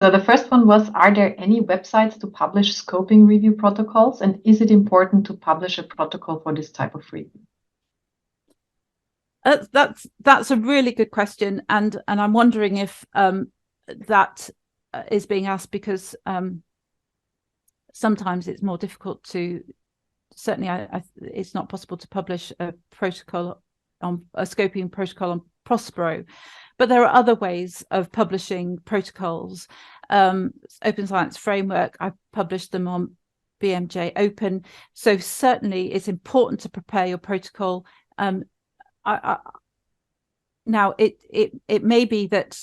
So the first one was, are there any websites to publish scoping review protocols? And is it important to publish a protocol for this type of review? That's a really good question. And I'm wondering if that is being asked because sometimes it's more difficult to, certainly it's not possible to publish a protocol on a scoping protocol on Prospero, but there are other ways of publishing protocols. Open Science Framework, I've published them on BMJ Open. So certainly it's important to prepare your protocol. Now it may be that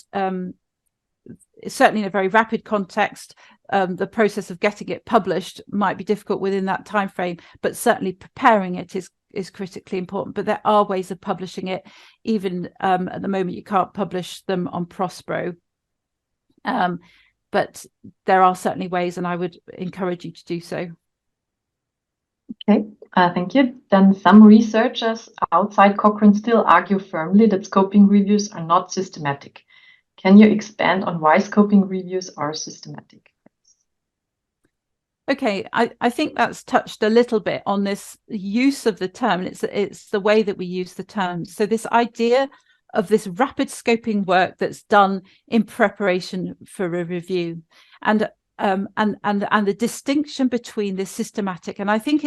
certainly in a very rapid context, the process of getting it published might be difficult within that time frame, but certainly preparing it is critically important. But there are ways of publishing it. Even at the moment, you can't publish them on Prospero. But there are certainly ways, and I would encourage you to do so. Okay, thank you. Then some researchers outside Cochrane still argue firmly that scoping reviews are not systematic. Can you expand on why scoping reviews are systematic? Okay, I think that's touched a little bit on this use of the term. It's the way that we use the term. So this idea of this rapid scoping work that's done in preparation for a review, and the distinction between this systematic, and I think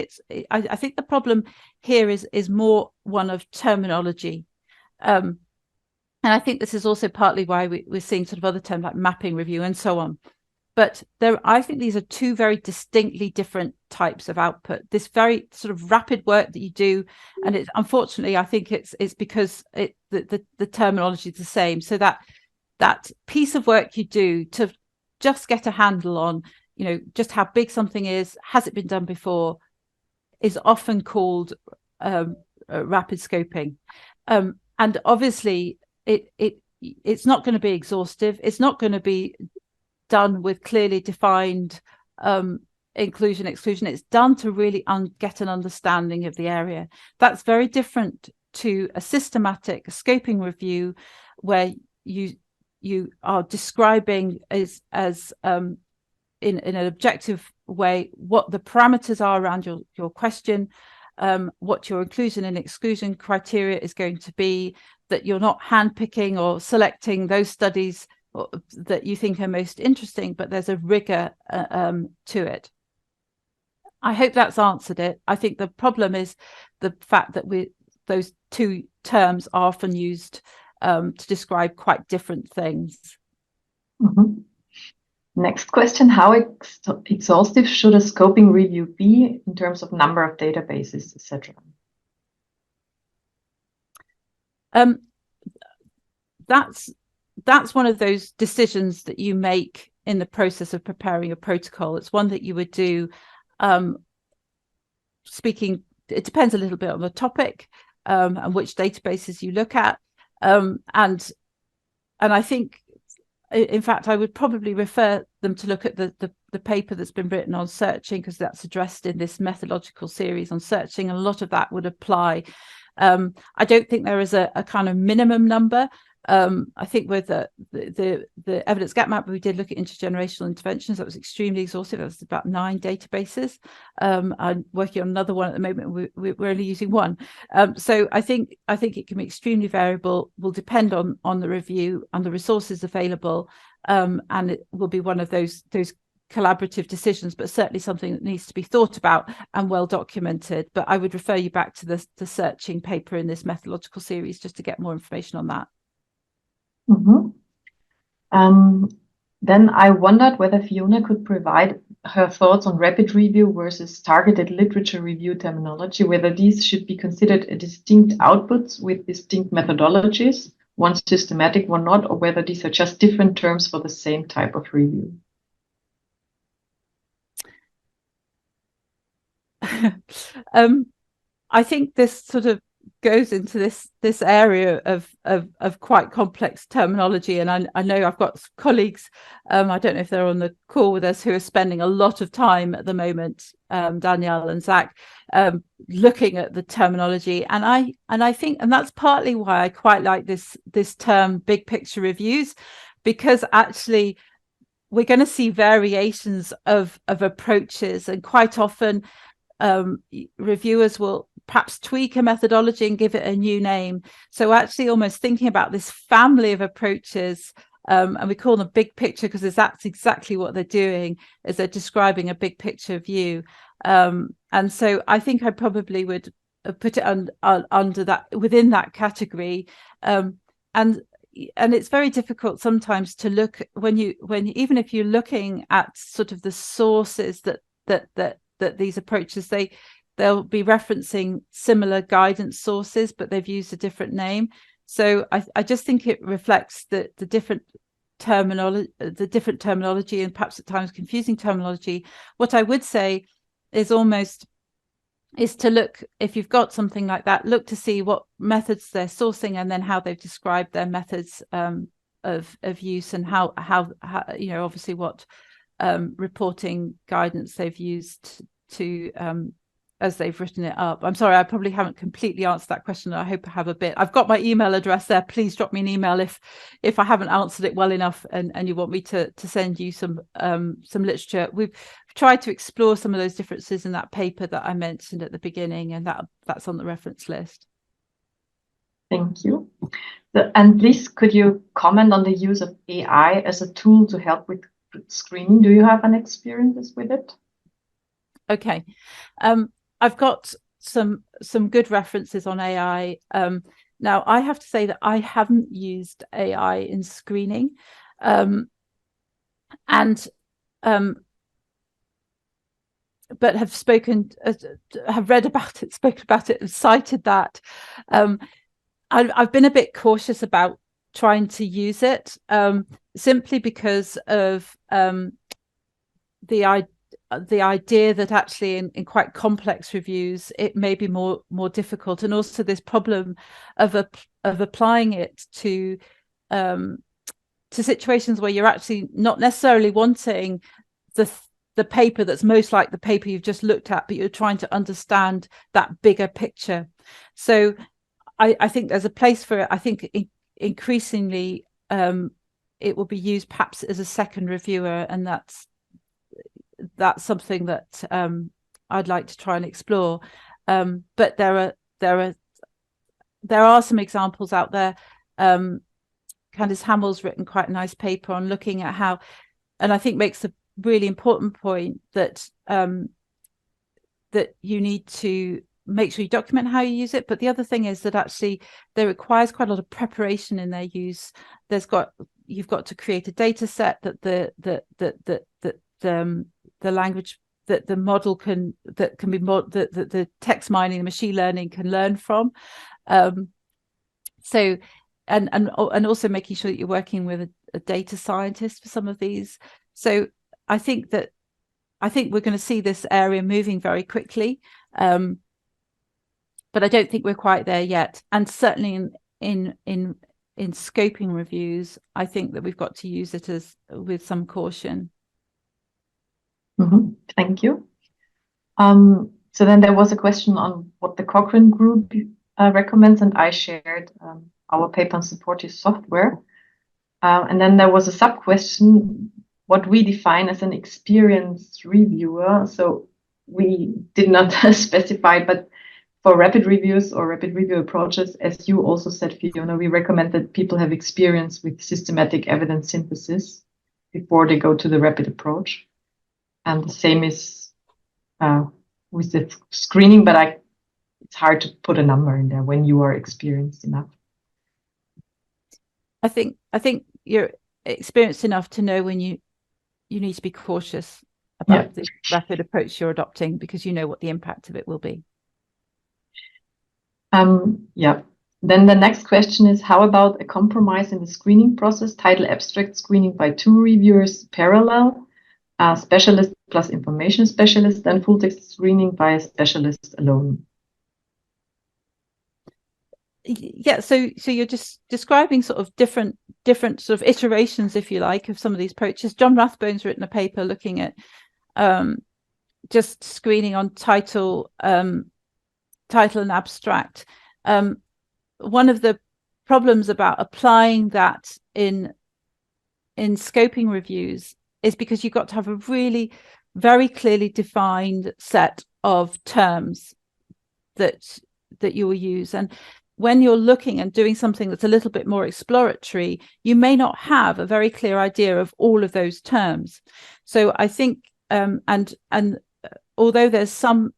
I think the problem here is more one of terminology. And I think this is also partly why we're seeing sort of other terms like mapping review and so on. But I think these are two very distinctly different types of output. This very sort of rapid work that you do, and it's unfortunately, I think it's because the terminology is the same. So that piece of work you do to just get a handle on, just how big something is, has it been done before, is often called rapid scoping. And obviously, it's not going to be exhaustive. It's not going to be done with clearly defined inclusion, exclusion. It's done to really get an understanding of the area. That's very different to a systematic scoping review where you are describing as in an objective way what the parameters are around your question, what your inclusion and exclusion criteria is going to be, that you're not handpicking or selecting those studies that you think are most interesting, but there's a rigor to it. I hope that's answered it. I think the problem is the fact that those two terms are often used to describe quite different things. Mm-hmm. Next question, how exhaustive should a scoping review be in terms of number of databases, etc.? That's one of those decisions that you make in the process of preparing a protocol. It's one that you would do it depends a little bit on the topic and which databases you look at. And I think, in fact, I would probably refer them to look at the paper that's been written on searching, because that's addressed in this methodological series on searching, and a lot of that would apply. I don't think there is a kind of minimum number. I think with the evidence gap map, we did look at intergenerational interventions. That was extremely exhaustive. That was about 9 databases. I'm working on another one at the moment. We're only using 1. So I think it can be extremely variable. Will depend on the review and the resources available, and it will be one of those collaborative decisions, but certainly something that needs to be thought about and well documented. But I would refer you back to the searching paper in this methodological series just to get more information on that. Mm-hmm. Then I wondered whether Fiona could provide her thoughts on rapid review versus targeted literature review terminology, whether these should be considered a distinct outputs with distinct methodologies, one systematic, one not, or whether these are just different terms for the same type of review. I think this sort of goes into this area of quite complex terminology, and I know I've got colleagues, I don't know if they're on the call with us, who are spending a lot of time at the moment, Danielle and Zach, looking at the terminology, and I think, and that's partly why I quite like this term big picture reviews, because actually we're going to see variations of approaches, and quite often reviewers will perhaps tweak a methodology and give it a new name. So actually almost thinking about this family of approaches, and we call them big picture because that's exactly what they're doing, is they're describing a big picture view. And so I think I probably would put it under that, within that category. And it's very difficult sometimes to look when even if you're looking at sort of the sources that these approaches, they'll be referencing similar guidance sources, but they've used a different name. So I just think it reflects the different terminology, and perhaps at times confusing terminology. What I would say is to look, if you've got something like that, look to see what methods they're sourcing and then how they've described their methods of use, and how obviously what reporting guidance they've used to as they've written it up. I'm sorry, I probably haven't completely answered that question. I hope I have a bit. I've got my email address there. Please drop me an email if I haven't answered it well enough and you want me to send you some literature. We've tried to explore some of those differences in that paper that I mentioned at the beginning, and that's on the reference list. Thank you. And please, could you comment on the use of AI as a tool to help with screening? Do you have any experiences with it? Okay. I've got some good references on AI. Now, I have to say that I haven't used AI in screening, but have read about it, spoken about it, and cited that. I've been a bit cautious about trying to use it, simply because of the idea that actually in quite complex reviews it may be more difficult, and also this problem of applying it to situations where you're actually not necessarily wanting the paper that's most like the paper you've just looked at, but you're trying to understand that bigger picture. So I think there's a place for it. I think increasingly it will be used perhaps as a second reviewer, and that's something that I'd like to try and explore. But there are some examples out there. Candice Hamill's written quite a nice paper on looking at how, and I think makes a really important point that that you need to make sure you document how you use it. But the other thing is that actually there requires quite a lot of preparation in their use. You've got to create a data set that the language that the model can be more the text mining and machine learning can learn from. So and also making sure that you're working with a data scientist for some of these. So I think we're going to see this area moving very quickly, but I don't think we're quite there yet. And certainly in scoping reviews, I think that we've got to use it with some caution. Mm-hmm. Thank you. So then there was a question on what the Cochrane group recommends, and I shared our paper on supportive software. And then there was a sub-question, what we define as an experienced reviewer. So we did not specify, but for rapid reviews or rapid review approaches, as you also said, Fiona, we recommend that people have experience with systematic evidence synthesis before they go to the rapid approach. And the same is with the screening, but it's hard to put a number in there when you are experienced enough. I think you're experienced enough to know when you need to be cautious about the rapid approach you're adopting, because you know what the impact of it will be. Then the next question is, how about a compromise in the screening process, title abstract screening by 2 reviewers parallel, specialist plus information specialist, and full text screening by a specialist alone? Yeah, so you're just describing sort of different sort of iterations, if you like, of some of these approaches. John Rathbone's written a paper looking at just screening on title and abstract. One of the problems about applying that in scoping reviews is because you've got to have a really very clearly defined set of terms that you will use. And when you're looking and doing something that's a little bit more exploratory, you may not have a very clear idea of all of those terms. So I think, and although there's some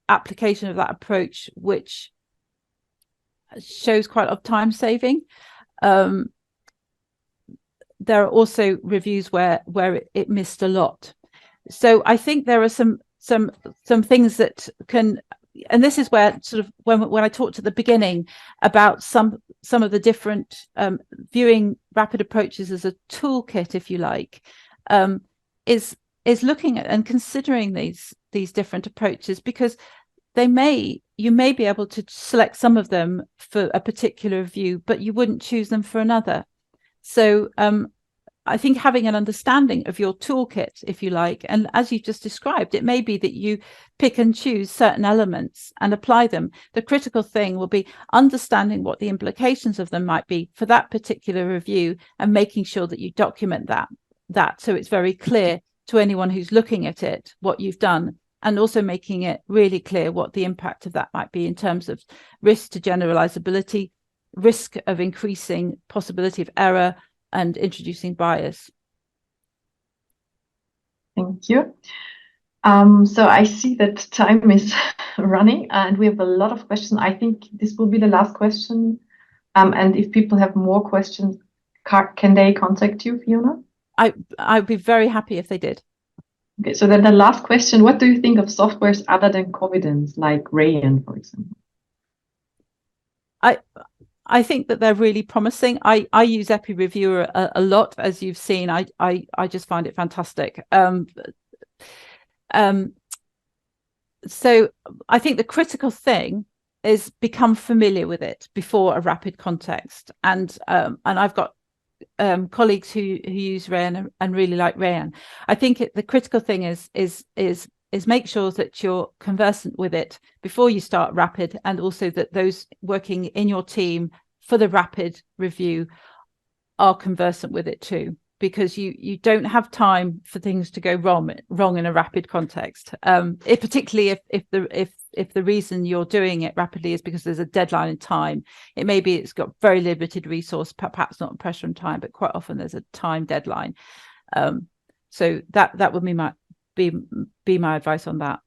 application of that approach which shows quite a lot of time saving, there are also reviews where it missed a lot. So I think there are some things that can, and this is where sort of when I talked at the beginning about some of the different viewing rapid approaches as a toolkit, if you like, is looking at and considering these different approaches, because you may be able to select some of them for a particular view, but you wouldn't choose them for another. So I think having an understanding of your toolkit, if you like, and as you just described, it may be that you pick and choose certain elements and apply them. The critical thing will be understanding what the implications of them might be for that particular review, and making sure that you document that so it's very clear to anyone who's looking at it what you've done, and also making it really clear what the impact of that might be in terms of risk to generalizability, risk of increasing possibility of error, and introducing bias. Thank you. So I see that time is running and we have a lot of questions. I think this will be the last question. And if people have more questions, can they contact you, Fiona? I'd be very happy if they did. Okay, so then the last question, what do you think of softwares other than Covidence, like Rayan, for example? I think that they're really promising. I use EpiReviewer a lot, as you've seen. I just find it fantastic. So I think the critical thing is become familiar with it before a rapid context. And I've got colleagues who use Rayan and really like Rayan. I think the critical thing is make sure that you're conversant with it before you start rapid, and also that those working in your team for the rapid review are conversant with it too, because you don't have time for things to go wrong in a rapid context, particularly if the reason you're doing it rapidly is because there's a deadline in time. It may be it's got very limited resource, perhaps not pressure on time, but quite often there's a time deadline. So that would be my advice on that.